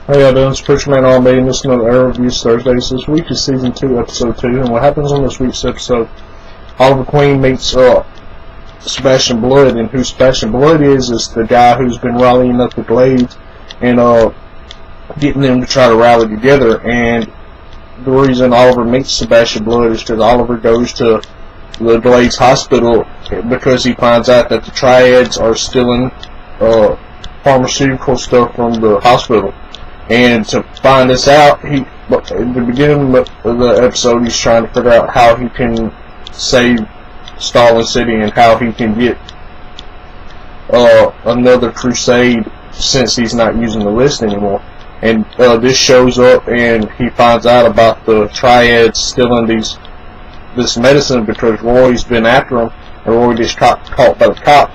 Hey, y'all doing? It's Preacher Man on me, and this is another Arrow Reviews Thursdays. This week is Season 2, Episode 2, and what happens on this week's episode, Oliver Queen meets Sebastian Blood, and who Sebastian Blood is the guy who's been rallying up the Glades and getting them to try to rally together. And the reason Oliver meets Sebastian Blood is because Oliver goes to the Glades Hospital because he finds out that the Triads are stealing pharmaceutical stuff from the hospital. And to find this out, at the beginning of the episode, he's trying to figure out how he can save Stalin City and how he can get another crusade since he's not using the list anymore. And this shows up, and he finds out about the Triads stealing this medicine because Roy's been after him, and Roy gets caught by the cop.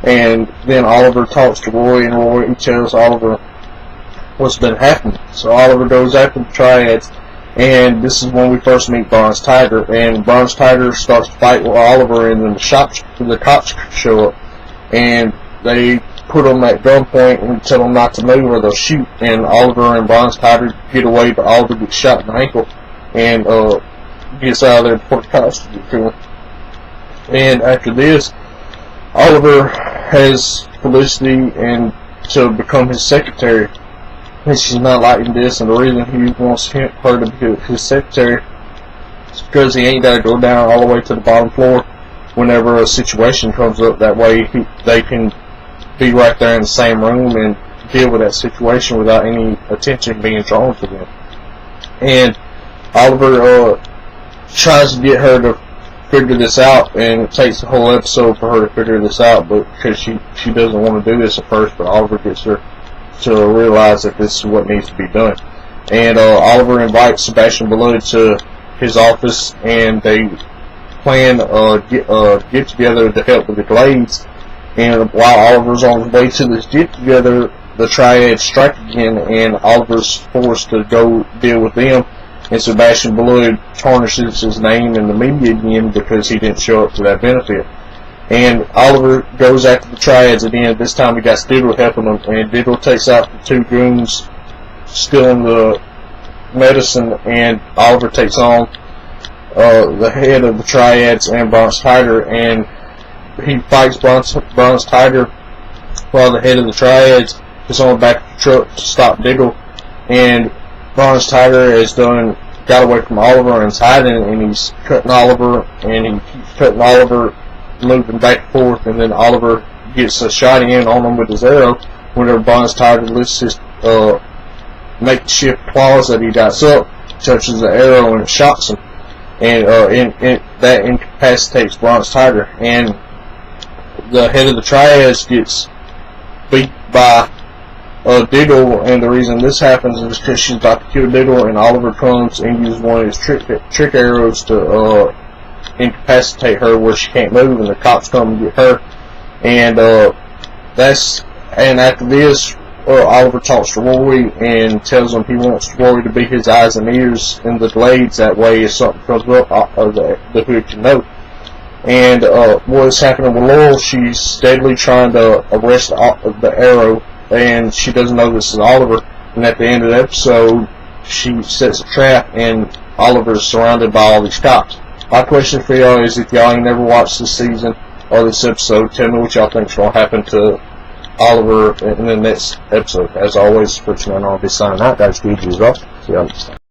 And then Oliver talks to Roy, and Roy tells Oliver what's been happening. So Oliver goes after the Triads, and this is when we first meet Bronze Tiger. And Bronze Tiger starts to fight with Oliver, and then the cops show up, and they put him at gunpoint and tell him not to move or they'll shoot. And Oliver and Bronze Tiger get away, but Oliver gets shot in the ankle and gets out of there before the cops get to him. And after this, Oliver has Felicity and to become his secretary. And she's not liking this, and the reason he wants her to be his secretary is because he ain't got to go down all the way to the bottom floor whenever a situation comes up. That way they can be right there in the same room and deal with that situation without any attention being drawn to them. And Oliver tries to get her to figure this out, and it takes a whole episode for her to figure this out, but because she doesn't want to do this at first, but Oliver gets her to realize that this is what needs to be done. And Oliver invites Sebastian Blood to his office, and they plan get together to help with the Glades. And while Oliver's on his way to this get together, the Triads strike again, and Oliver's forced to go deal with them. And Sebastian Blood tarnishes his name in the media again because he didn't show up to that benefit. And Oliver goes after the Triads again. This time he got Diddle helping him, and Diddle takes out the two goons stealing the medicine, and Oliver takes on the head of the Triads and Bronze Tiger, and he fights Bronze Tiger while the head of the Triads is on the back of the truck to stop Diddle. And Bronze Tiger has got away from Oliver and is hiding, and he's cutting Oliver, and he keeps cutting Oliver, moving back and forth, and then Oliver gets a shot in on him with his arrow whenever Bronze Tiger lifts his makeshift claws that he got up, touches the arrow, and it shocks him, and that incapacitates Bronze Tiger. And the head of the Triads gets beat by Diddle, and the reason this happens is because she's about to kill Diddle, and Oliver comes and uses one of his trick arrows to incapacitate her where she can't move, and the cops come and get her. And after this, Oliver talks to Roy and tells him he wants Roy to be his eyes and ears in the Glades. That way, if something comes up, the Hood can know. And what's happening with Laurel? She's steadily trying to arrest the Arrow, and she doesn't know this is Oliver. And at the end of the episode, she sets a trap, and Oliver is surrounded by all these cops. My question for y'all is, if y'all ain't never watched this season or this episode, tell me what y'all think is going to happen to Oliver in the next episode. As always, Preacher Man, I'll be signing out. Guys, GG's off. See y'all next time.